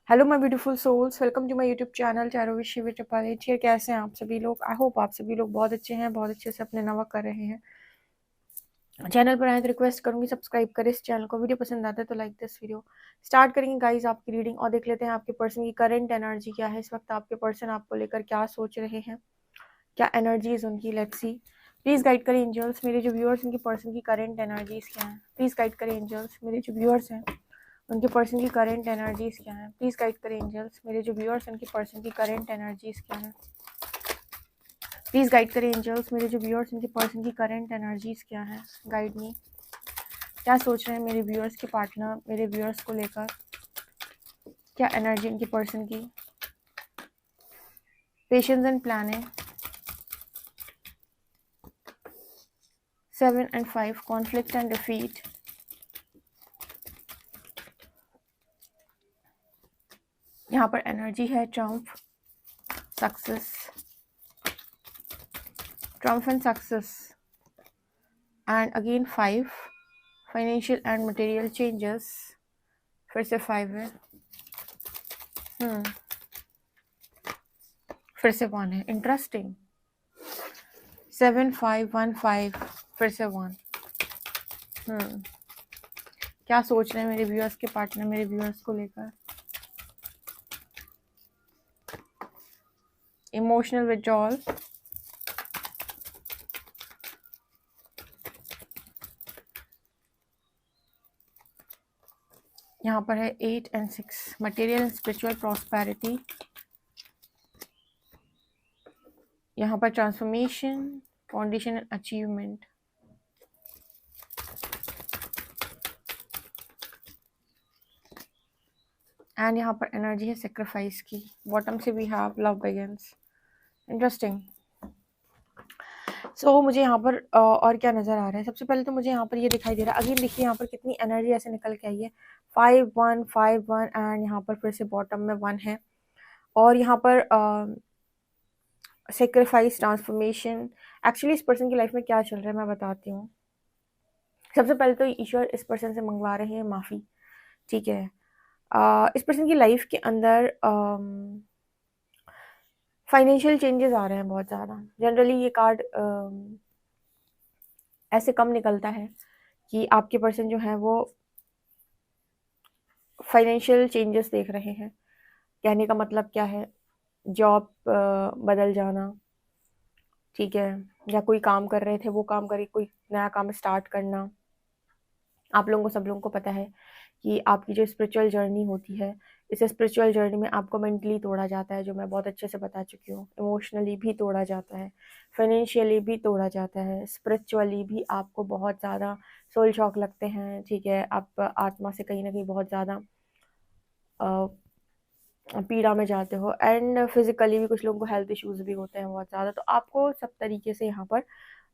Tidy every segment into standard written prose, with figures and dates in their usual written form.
Hello my beautiful souls, welcome to my YouTube channel tarot with Shiv triple eight. कैसे हैं आप सभी लोग? आई होप आप सभी लोग बहुत अच्छे हैं, बहुत अच्छे से अपने नवा कर रहे हैं। चैनल पर आए तो रिक्वेस्ट करूंगी सब्सक्राइब करें इस चैनल को। वीडियो पसंद आता है तो लाइक दिस वीडियो। स्टार्ट करेंगे गाइज आपकी रीडिंग और देख लेते हैं आपके पर्सन की करंट एनर्जी क्या है। इस वक्त आपके पर्सन आपको लेकर क्या सोच रहे हैं, क्या एनर्जीज उनकी। Let's see. प्लीज गाइड करें एंजल्स मेरे जो व्यूअर्स, उनकी पर्सन की करंट एनर्जीज क्या है। प्लीज गाइड करें एंजल्स मेरे जो व्यूअर्स हैं, उनके पर्सन की करंट एनर्जीज क्या है। प्लीज गाइड करें एंजल्स मेरे जो व्यूअर्स, उनकी पर्सन की करंट एनर्जीज क्या है। प्लीज गाइड करें एंजल्स मेरे जो व्यूअर्स, उनकी पर्सन की करंट एनर्जीज क्या है। Guide me. क्या सोच रहे हैं मेरे व्यूअर्स के पार्टनर, मेरे व्यूअर्स को लेकर, क्या एनर्जी उनकी पर्सन की। Patience and planning. 7 and 5 conflict and defeat. यहाँ पर एनर्जी है Trump, success, Trump and success and again 5 financial and material changes. फिर से 5 है, फिर से 1 है। इंटरेस्टिंग। 7 5 1 5 फिर से 1। क्या सोच रहे हैं मेरे व्यूअर्स के पार्टनर, मेरे व्यूअर्स को लेकर। इमोशनल विड्रॉल, यहाँ पर है 8 and 6 material and spiritual prosperity. यहाँ पर transformation, foundation and achievement. And यहाँ पर एनर्जी है सेक्रीफाइस की। बॉटम से we have love begins. Interesting. So मुझे यहाँ पर और क्या नज़र आ रहा है। सबसे पहले तो मुझे यहाँ पर ये दिखाई दे रहा है। अगेन देखिए यहाँ पर कितनी एनर्जी ऐसे निकल के आई है। 5 1 5 1 एंड यहाँ पर फिर से बॉटम में 1 है। और यहाँ पर सेक्रीफाइस, ट्रांसफॉर्मेशन। एक्चुअली इस पर्सन की लाइफ में क्या चल रहा है मैं बताती हूँ। सबसे पहले तो ईश्वर इस पर्सन से मंगवा रहे हैं माफ़ी, ठीक है। इस पर्सन की लाइफ के अंदर फाइनेंशियल चेंजेस आ रहे हैं बहुत ज़्यादा। जनरली ये कार्ड ऐसे कम निकलता है कि आपके पर्सन जो है वो फाइनेंशियल चेंजेस देख रहे हैं। कहने का मतलब क्या है, जॉब बदल जाना, ठीक है, या कोई काम कर रहे थे वो काम करके कोई नया काम स्टार्ट करना। आप लोगों को, सब लोगों को पता है कि आपकी जो स्पिरिचुअल जर्नी होती है, इस स्पिरिचुअल जर्नी में आपको मेंटली तोड़ा जाता है, जो मैं बहुत अच्छे से बता चुकी हूँ। इमोशनली भी तोड़ा जाता है, फाइनेंशियली भी तोड़ा जाता है, स्पिरिचुअली भी आपको बहुत ज़्यादा सोल शॉक लगते हैं, ठीक है। आप आत्मा से कहीं ना कहीं बहुत ज़्यादा पीड़ा में जाते हो। एंड फिजिकली भी कुछ लोगों को हेल्थ इश्यूज भी होते हैं बहुत ज़्यादा। तो आपको सब तरीके से यहाँ पर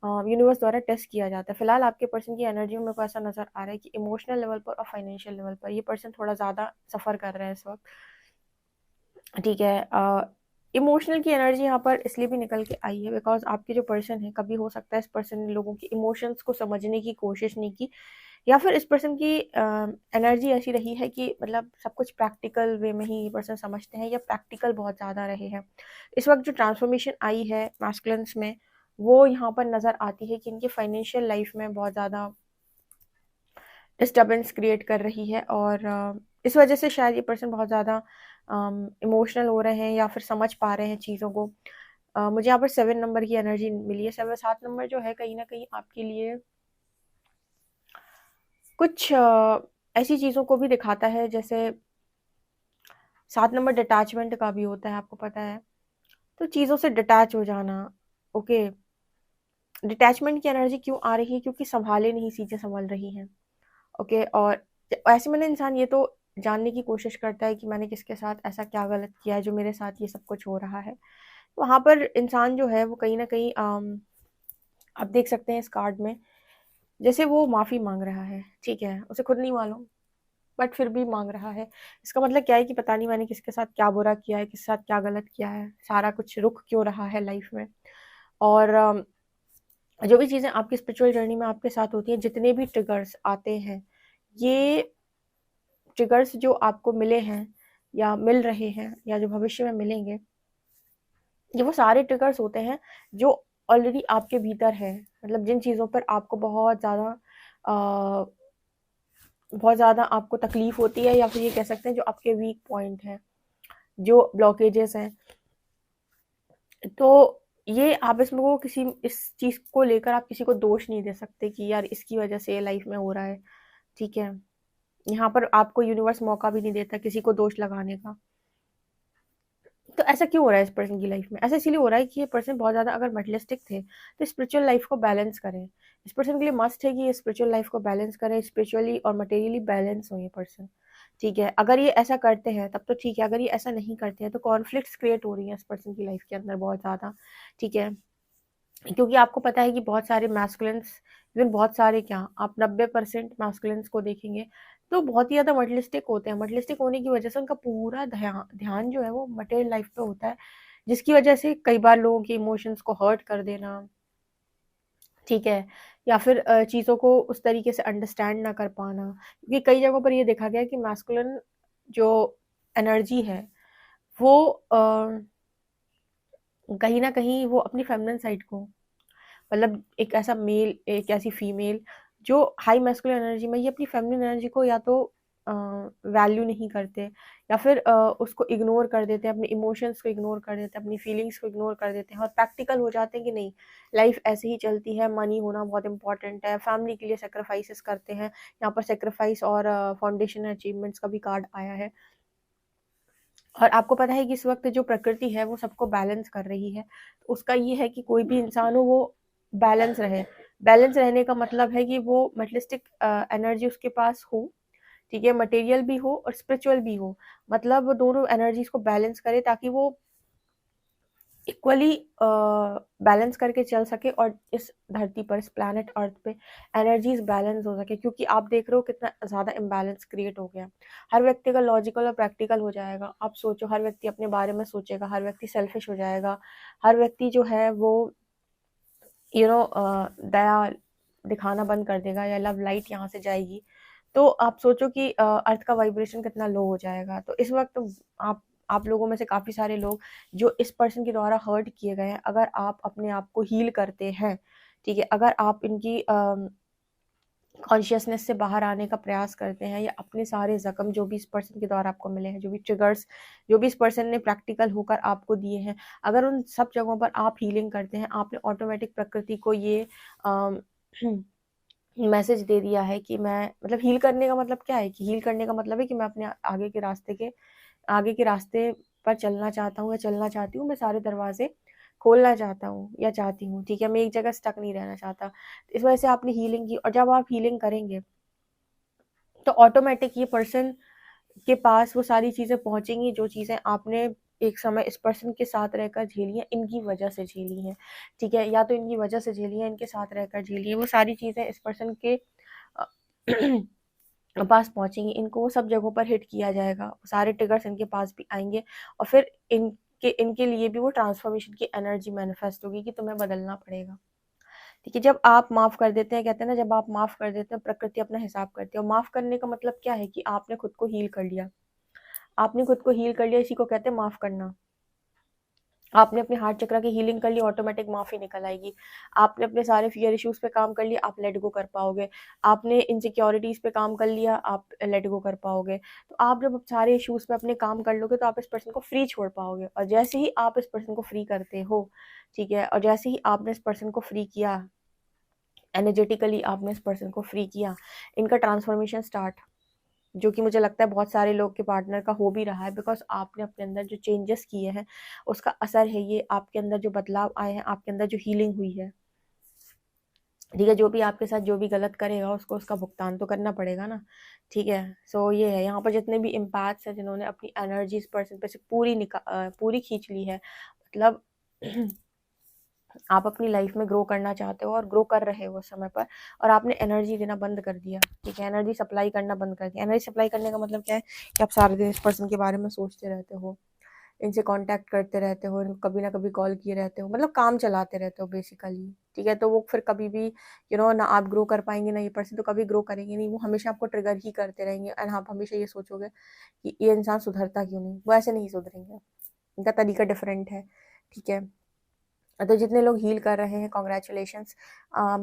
यूनिवर्स द्वारा टेस्ट किया जाता है। फिलहाल आपके पर्सन की एनर्जी में मेरे को ऐसा नज़र आ रहा है कि इमोशनल लेवल पर और फाइनेंशियल लेवल पर ये पर्सन थोड़ा ज़्यादा सफ़र कर रहा है इस वक्त, ठीक है। इमोशनल की एनर्जी यहाँ पर इसलिए भी निकल के आई है बिकॉज आपके जो पर्सन है, कभी हो सकता है इस पर्सन ने लोगों की इमोशंस को समझने की कोशिश नहीं की, या फिर इस पर्सन की एनर्जी ऐसी रही है कि मतलब सब कुछ प्रैक्टिकल वे में ही ये पर्सन समझते हैं, या प्रैक्टिकल बहुत ज़्यादा रहे हैं। इस वक्त जो ट्रांसफॉर्मेशन आई है मैस्कुलिन्स में, वो यहाँ पर नज़र आती है कि इनके फाइनेंशियल लाइफ में बहुत ज़्यादा डिस्टर्बेंस क्रिएट कर रही है। और इस वजह से शायद ये पर्सन बहुत ज़्यादा इमोशनल हो रहे हैं या फिर समझ पा रहे हैं चीज़ों को। मुझे यहाँ पर 7 नंबर की एनर्जी मिली है। 7 नंबर जो है कहीं ना कहीं आपके लिए कुछ ऐसी चीज़ों को भी दिखाता है, जैसे 7 नंबर डिटैचमेंट का भी होता है, आपको पता है। तो चीज़ों से डिटैच हो जाना, ओके। डिटैचमेंट की एनर्जी क्यों आ रही है? क्योंकि संभाले नहीं चीज़ें संभल रही हैं, ओके। और ऐसे में ना इंसान ये तो जानने की कोशिश करता है कि मैंने किसके साथ ऐसा क्या गलत किया है जो मेरे साथ ये सब कुछ हो रहा है। वहाँ पर इंसान जो है वो कहीं ना कहीं आप देख सकते हैं इस कार्ड में, जैसे वो माफ़ी मांग रहा है, ठीक है। उसे खुद नहीं मालूम बट फिर भी मांग रहा है। इसका मतलब क्या है कि पता नहीं मैंने किसके साथ क्या बुरा किया है, किसके साथ क्या गलत किया है, सारा कुछ रुक क्यों रहा है लाइफ में। और जो भी चीज़ें आपकी स्पिरिचुअल जर्नी में आपके साथ होती हैं, जितने भी ट्रिगर्स आते हैं, ये ट्रिगर्स जो आपको मिले हैं, या मिल रहे हैं या जो भविष्य में मिलेंगे, ये वो सारे ट्रिगर्स होते हैं जो ऑलरेडी आपके भीतर है। मतलब जिन चीज़ों पर आपको बहुत ज़्यादा आपको तकलीफ होती है, या फिर ये कह सकते हैं जो आपके वीक पॉइंट हैं, जो ब्लॉकेजेस हैं। तो ये आप इसमें वो किसी इस चीज़ को लेकर आप किसी को दोष नहीं दे सकते कि यार इसकी वजह से ये लाइफ में हो रहा है, ठीक है। यहाँ पर आपको यूनिवर्स मौका भी नहीं देता किसी को दोष लगाने का। तो ऐसा क्यों हो रहा है इस पर्सन की लाइफ में? ऐसा इसीलिए हो रहा है कि ये पर्सन बहुत ज़्यादा अगर मटेरियलिस्टिक थे तो स्पिरिचुअल लाइफ को बैलेंस करें। इस पर्सन के लिए मस्ट है कि ये स्पिरिचुअल लाइफ को बैलेंस करें, स्पिरिचुअली और मटेरियली बैलेंस हो ये पर्सन, ठीक है। अगर ये ऐसा करते हैं तब तो ठीक है, अगर ये ऐसा नहीं करते हैं तो कॉन्फ्लिक्ट्स क्रिएट हो रही हैं इस पर्सन की लाइफ के अंदर बहुत ज़्यादा, ठीक है। क्योंकि आपको पता है कि बहुत सारे मैस्कुलिन्स, इवन बहुत सारे क्या, आप 90% मैस्कुलिन्स को देखेंगे तो बहुत ही ज़्यादा मटेरियलिस्टिक होते हैं। मटेरियलिस्टिक होने की वजह से उनका पूरा ध्यान जो है वो मटेरियल लाइफ पे होता है, जिसकी वजह से कई बार लोगों के इमोशंस को हर्ट कर देना, ठीक है, या फिर चीज़ों को उस तरीके से अंडरस्टैंड ना कर पाना। क्योंकि कई जगहों पर ये देखा गया है कि मैस्कुलिन जो एनर्जी है वो कहीं ना कहीं वो अपनी फेमिनिन साइड को, मतलब एक ऐसा मेल, एक ऐसी फीमेल जो हाई मैस्कुलिन एनर्जी में, ये अपनी फेमिनिन एनर्जी को या तो वैल्यू नहीं करते, या फिर उसको इग्नोर कर देते हैं, अपने इमोशंस को इग्नोर कर देते हैं, अपनी फीलिंग्स को इग्नोर कर देते हैं और प्रैक्टिकल हो जाते हैं कि नहीं, लाइफ ऐसे ही चलती है, मनी होना बहुत इंपॉर्टेंट है, फैमिली के लिए सेक्रीफाइसेस करते हैं। यहाँ पर सेक्रीफाइस और फाउंडेशन अचीवमेंट्स का भी कार्ड आया है। और आपको पता है कि इस वक्त जो प्रकृति है वो सबको बैलेंस कर रही है। तो उसका ये है कि कोई भी इंसान हो वो बैलेंस रहे। बैलेंस रहने का मतलब है कि वो मटेरियलिस्टिक एनर्जी उसके पास हो, ठीक है, मटेरियल भी हो और स्पिरिचुअल भी हो। मतलब वो दोनों एनर्जीज को बैलेंस करे ताकि वो इक्वली बैलेंस करके चल सके और इस धरती पर, इस प्लैनेट अर्थ पे एनर्जीज बैलेंस हो सके। क्योंकि आप देख रहे हो कितना ज़्यादा इम्बैलेंस क्रिएट हो गया। हर व्यक्ति का लॉजिकल और प्रैक्टिकल हो जाएगा। आप सोचो, हर व्यक्ति अपने बारे में सोचेगा, हर व्यक्ति सेल्फिश हो जाएगा, हर व्यक्ति जो है वो दया दिखाना बंद कर देगा, या लव लाइट यहाँ से जाएगी। तो आप सोचो कि अर्थ का वाइब्रेशन कितना लो हो जाएगा। तो इस वक्त आप लोगों में से काफ़ी सारे लोग जो इस पर्सन के द्वारा हर्ट किए गए हैं, अगर आप अपने आप को हील करते हैं, ठीक है, अगर आप इनकी कॉन्शियसनेस से बाहर आने का प्रयास करते हैं, या अपने सारे ज़ख्म जो भी इस पर्सन के द्वारा आपको मिले हैं, जो भी ट्रिगर्स जो भी इस पर्सन ने प्रैक्टिकल होकर आपको दिए हैं, अगर उन सब जगहों पर आप हीलिंग करते हैं, आपने ऑटोमेटिक प्रकृति को ये मैसेज दे दिया है कि मैं, मतलब हील करने का मतलब क्या है, कि हील करने का मतलब है कि मैं अपने आगे के रास्ते पर चलना चाहता हूँ या चलना चाहती हूँ, मैं सारे दरवाजे खोलना चाहता हूँ या चाहती हूँ, ठीक है, मैं एक जगह स्टक नहीं रहना चाहता। इस वजह से आपने हीलिंग की, और जब आप हीलिंग करेंगे तो ऑटोमेटिक ये पर्सन के पास वो सारी चीज़ें पहुँचेंगी जो चीज़ें आपने एक समय इस पर्सन के साथ रहकर झेली हैं, इनकी वजह से झेली हैं, ठीक है, या तो इनकी वजह से झेली हैं, इनके साथ रहकर झेली है, वो सारी चीज़ें इस पर्सन के अ, पास पहुँचेंगी। इनको वो सब जगहों पर हिट किया जाएगा, सारे ट्रिगर्स इनके पास भी आएंगे, और फिर इनके लिए भी वो ट्रांसफॉर्मेशन की एनर्जी मैनिफेस्ट होगी कि तुम्हें बदलना पड़ेगा, ठीक है। जब आप माफ़ कर देते हैं, कहते हैं ना, जब आप माफ़ कर देते हैं प्रकृति अपना हिसाब करती है। और माफ़ करने का मतलब क्या है कि आपने खुद को हील कर लिया, आपने खुद को हील कर लिया, इसी को कहते हैं माफ़ करना। आपने अपने हार्ट चक्र की हीलिंग कर ली, ऑटोमेटिक माफ़ी निकल आएगी। आपने अपने सारे फियर इश्यूज़ पे काम कर लिया, आप लेट गो कर पाओगे। आपने इनसिक्योरिटीज़ पे काम कर लिया, आप लेट गो कर पाओगे। तो आप जब सारे इश्यूज़ पे अपने काम कर लोगे तो आप इस पर्सन को फ्री छोड़ पाओगे। और जैसे ही आप इस पर्सन को फ्री करते हो, ठीक है, और जैसे ही आपने इस पर्सन को फ्री किया, एनर्जेटिकली आपने इस पर्सन को फ्री किया, इनका ट्रांसफॉर्मेशन स्टार्ट, जो कि मुझे लगता है बहुत सारे लोग के पार्टनर का हो भी रहा है, बिकॉज आपने अपने अंदर जो चेंजेस किए हैं उसका असर है ये, आपके अंदर जो बदलाव आए हैं, आपके अंदर जो हीलिंग हुई है, ठीक है। जो भी आपके साथ जो भी गलत करेगा उसको उसका भुगतान तो करना पड़ेगा ना, ठीक है। सो ये है, यहाँ पर जितने भी इम्पैक्ट्स हैं, जिन्होंने अपनी एनर्जी इस पर्सन पे से पूरी खींच ली है, मतलब आप अपनी लाइफ में ग्रो करना चाहते हो और ग्रो कर रहे हो उस समय पर, और आपने एनर्जी देना बंद कर दिया, ठीक है, एनर्जी सप्लाई करना बंद कर दिया। एनर्जी सप्लाई करने का मतलब क्या है कि आप सारे दिन इस पर्सन के बारे में सोचते रहते हो, इनसे कांटेक्ट करते रहते हो, इनको कभी ना कभी कॉल किए रहते हो, मतलब काम चलाते रहते हो बेसिकली, ठीक है। तो वो फिर कभी भी ना आप ग्रो कर पाएंगे ना ये पर्सन तो कभी ग्रो करेंगे नहीं, वो हमेशा आपको ट्रिगर ही करते रहेंगे एंड आप हमेशा ये सोचोगे कि ये इंसान सुधरता क्यों नहीं। वो ऐसे नहीं सुधरेंगे, इनका तरीका डिफरेंट है, ठीक है। तो जितने लोग हील कर रहे हैं कॉन्ग्रेचुलेशंस।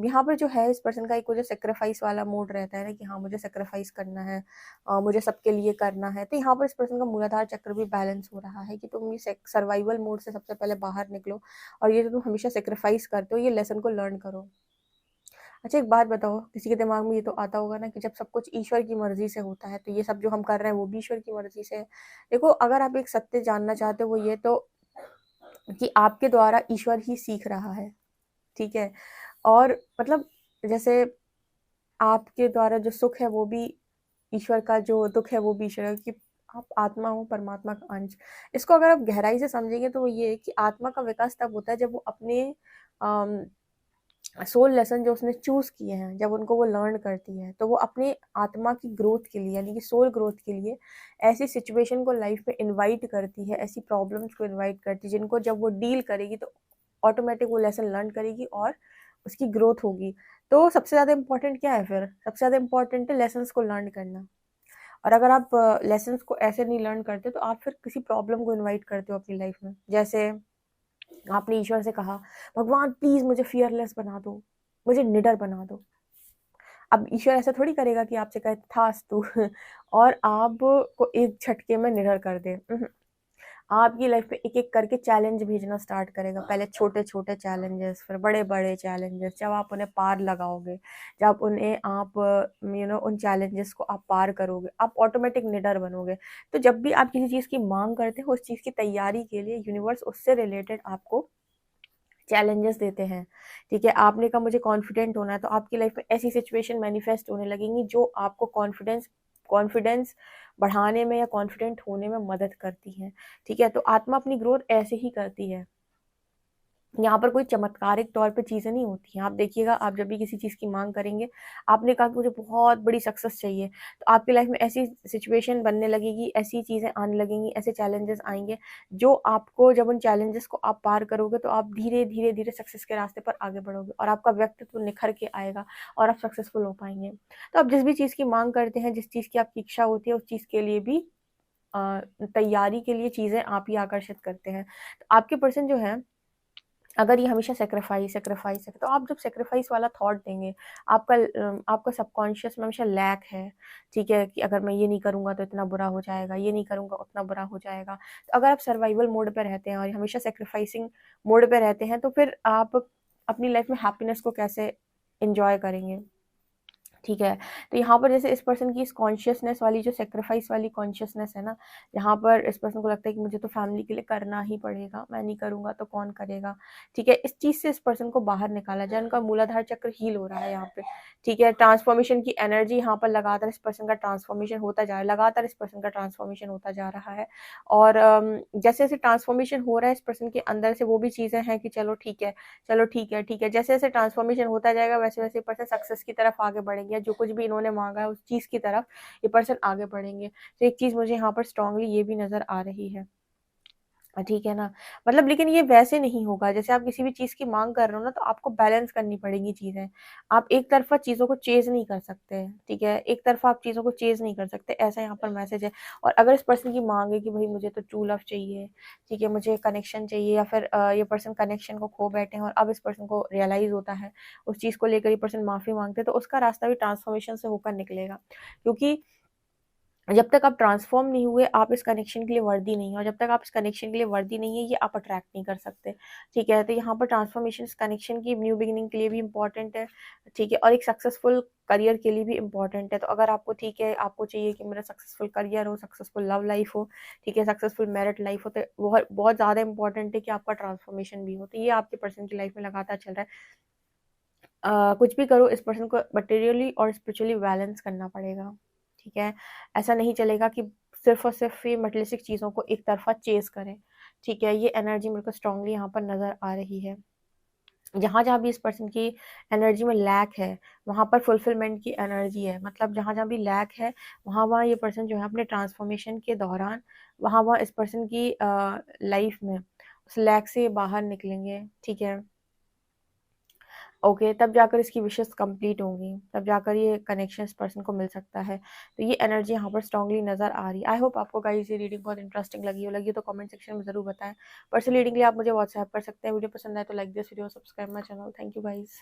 यहाँ पर जो है इस पर्सन का एक जो सेक्रीफाइस वाला मूड रहता है ना कि हाँ मुझे सेक्रीफाइस करना है, मुझे सबके लिए करना है। तो यहाँ पर इस पर्सन का मूलाधार चक्र भी बैलेंस हो रहा है कि तुम ये सर्वाइवल मोड से सबसे पहले बाहर निकलो और ये जो तुम हमेशा सेक्रीफाइस करते हो ये लेसन को लर्न करो। अच्छा एक बात बताओ, किसी के दिमाग में ये तो आता होगा ना कि जब सब कुछ ईश्वर की मर्जी से होता है तो ये सब जो हम कर रहे हैं वो भी ईश्वर की मर्जी से है। देखो अगर आप एक सत्य जानना चाहते हो वो ये तो कि आपके द्वारा ईश्वर ही सीख रहा है, ठीक है। और मतलब जैसे आपके द्वारा जो सुख है वो भी ईश्वर का, जो दुख है वो भी ईश्वर का, कि आप आत्मा हो परमात्मा का अंश। इसको अगर आप गहराई से समझेंगे तो वो ये है कि आत्मा का विकास तब होता है जब वो अपने सोल लेसन जो उसने चूज किए हैं जब उनको वो लर्न करती है तो वो अपने आत्मा की ग्रोथ के लिए यानी कि सोल ग्रोथ के लिए ऐसी सिचुएशन को लाइफ में इनवाइट करती है, ऐसी प्रॉब्लम्स को इनवाइट करती है जिनको जब वो डील करेगी तो ऑटोमेटिक वो लेसन लर्न करेगी और उसकी ग्रोथ होगी। तो सबसे ज़्यादा इंपॉर्टेंट क्या है फिर? सबसे ज़्यादा इंपॉर्टेंट है लेसन्स को लर्न करना। और अगर आप लेसन्स को ऐसे नहीं लर्न करते तो आप फिर किसी प्रॉब्लम को इनवाइट करते हो अपनी लाइफ में। जैसे आपने ईश्वर से कहा भगवान प्लीज मुझे फियरलेस बना दो, मुझे निडर बना दो। अब ईश्वर ऐसा थोड़ी करेगा कि आपसे कहे थास्तु और आप को एक झटके में निडर कर दे। आपकी लाइफ में एक एक करके चैलेंज भेजना स्टार्ट करेगा, पहले छोटे छोटे चैलेंजेस फिर बड़े बड़े चैलेंजेस। जब आप उन्हें पार लगाओगे, जब उन्हें आप उन चैलेंजेस को आप पार करोगे आप ऑटोमेटिक निडर बनोगे। तो जब भी आप किसी चीज़ की मांग करते हो उस चीज़ की तैयारी के लिए यूनिवर्स उससे रिलेटेड आपको चैलेंजेस देते हैं, ठीक है। आपने कहा मुझे कॉन्फिडेंट होना है तो आपकी लाइफ में ऐसी सिचुएशन मैनिफेस्ट होने लगेंगी जो आपको कॉन्फिडेंस कॉन्फिडेंस बढ़ाने में या कॉन्फिडेंट होने में मदद करती हैं, ठीक है। तो आत्मा अपनी ग्रोथ ऐसे ही करती है, यहाँ पर कोई चमत्कारिक तौर पे चीज़ें नहीं होती हैं। आप देखिएगा आप जब भी किसी चीज़ की मांग करेंगे, आपने कहा कि मुझे बहुत बड़ी सक्सेस चाहिए, तो आपकी लाइफ में ऐसी सिचुएशन बनने लगेगी, ऐसी चीज़ें आने लगेंगी, ऐसे चैलेंजेस आएंगे जो आपको, जब उन चैलेंजेस को आप पार करोगे तो आप धीरे धीरे धीरे सक्सेस के रास्ते पर आगे बढ़ोगे और आपका व्यक्तित्व निखर के आएगा और आप सक्सेसफुल हो पाएंगे। तो आप जिस भी चीज़ की मांग करते हैं, जिस चीज़ की आपकी इच्छा होती है उस चीज़ के लिए भी तैयारी के लिए चीज़ें आप ही आकर्षित करते हैं। तो आपके पर्सन जो है अगर ये हमेशा सेक्रीफाइस सेक्रीफाइस है तो आप जब सेक्रीफाइस वाला थॉट देंगे, आपका सबकॉन्शियस में हमेशा लैक है, ठीक है, कि अगर मैं ये नहीं करूंगा तो इतना बुरा हो जाएगा, ये नहीं करूंगा उतना बुरा हो जाएगा। तो अगर आप सर्वाइवल मोड पे रहते हैं और हमेशा सेक्रीफाइसिंग मोड पे रहते हैं तो फिर आप अपनी लाइफ में हैप्पीनेस को कैसे इंजॉय करेंगे, ठीक है। तो यहाँ पर जैसे इस पर्सन की इस कॉन्शियसनेस वाली जो सेक्रीफाइस वाली कॉन्शियसनेस है ना, यहाँ पर इस पर्सन को लगता है कि मुझे तो फैमिली के लिए करना ही पड़ेगा, मैं नहीं करूंगा तो कौन करेगा, ठीक है। इस चीज से इस पर्सन को बाहर निकाला जाए, उनका मूलाधार चक्र हील हो रहा है यहाँ पे, ठीक है। ट्रांसफॉर्मेशन की एनर्जी यहाँ पर लगातार इस पर्सन का ट्रांसफॉर्मेशन होता जा रहा है, लगातार इस पर्सन का ट्रांसफॉर्मेशन होता जा रहा है। और जैसे जैसे ट्रांसफॉर्मेशन हो रहा है इस पर्सन के अंदर से वो भी चीजें हैं कि चलो ठीक है, चलो ठीक है, ठीक है। जैसे जैसे ट्रांसफॉर्मेशन होता जाएगा वैसे वैसे पर्सन सक्सेस की तरफ आगे बढ़ेंगे, जो कुछ भी इन्होंने मांगा है उस चीज की तरफ ये पर्सन आगे बढ़ेंगे। तो एक चीज मुझे यहाँ पर स्ट्रांगली ये भी नजर आ रही है, ठीक है ना। मतलब लेकिन ये वैसे नहीं होगा, जैसे आप किसी भी चीज की मांग कर रहे हो ना तो आपको बैलेंस करनी पड़ेंगी चीजें। आप एक तरफा चीजों को चेज नहीं कर सकते, ठीक है, एक तरफा आप चीजों को चेज नहीं कर सकते, ऐसा यहाँ पर मैसेज है। और अगर इस पर्सन की मांग है कि भाई मुझे तो ट्रू लव चाहिए, ठीक है, मुझे कनेक्शन चाहिए, या फिर ये पर्सन कनेक्शन को खो बैठे हैं और अब इस पर्सन को रियलाइज होता है उस चीज को लेकर ये पर्सन माफी मांगते हैं, तो उसका रास्ता भी ट्रांसफॉर्मेशन से होकर निकलेगा। क्योंकि जब तक आप ट्रांसफॉर्म नहीं हुए आप इस कनेक्शन के लिए वर्दी नहीं है, और जब तक आप इस कनेक्शन के लिए वर्दी नहीं है ये आप अट्रैक्ट नहीं कर सकते, ठीक है। तो यहाँ पर ट्रांसफॉर्मेशन इस कनेक्शन की न्यू बिगिनिंग के लिए भी इंपॉर्टेंट है, ठीक है, और एक सक्सेसफुल करियर के लिए भी इंपॉर्टेंट है। तो अगर आपको, ठीक है, आपको चाहिए कि मेरा सक्सेसफुल करियर हो, सक्सेसफुल लव लाइफ हो, ठीक है, सक्सेसफुल मैरिड लाइफ हो, तो बहुत बहुत ज़्यादा इंपॉर्टेंट है कि आपका ट्रांसफॉर्मेशन भी हो। तो ये आपके पर्सन की लाइफ में लगातार चल रहा है। कुछ भी करो इस पर्सन को मटेरियली और स्पिरिचुअली बैलेंस करना पड़ेगा, ठीक है। ऐसा नहीं चलेगा कि सिर्फ और सिर्फ ये मटेरियलिस्टिक चीज़ों को एक तरफा चेज करें, ठीक है। ये एनर्जी मेरे को स्ट्रांगली यहाँ पर नज़र आ रही है। जहाँ जहाँ भी इस पर्सन की एनर्जी में लैक है, वहाँ पर फुलफिलमेंट की एनर्जी है। मतलब जहाँ जहाँ भी लैक है, वहाँ वहाँ ये पर्सन जो है अपने ट्रांसफॉर्मेशन के दौरान वहाँ वहाँ इस पर्सन की लाइफ में उस लैक से बाहर निकलेंगे। ठीक है, ओके, तब जाकर इसकी विशेस कंप्लीट होंगी, तब जाकर ये कनेक्शन इस पर्सन को मिल सकता है। तो ये एनर्जी यहाँ पर स्ट्रांगली नज़र आ रही है। आई होप आपको गाइस ये रीडिंग बहुत इंटरेस्टिंग लगी तो कमेंट सेक्शन में ज़रूर बताएं। पर्सनल रीडिंग के लिए आप मुझे व्हाट्सएप कर सकते हैं। वीडियो पसंद आए तो like this video, subscribe my channel. Thank you guys.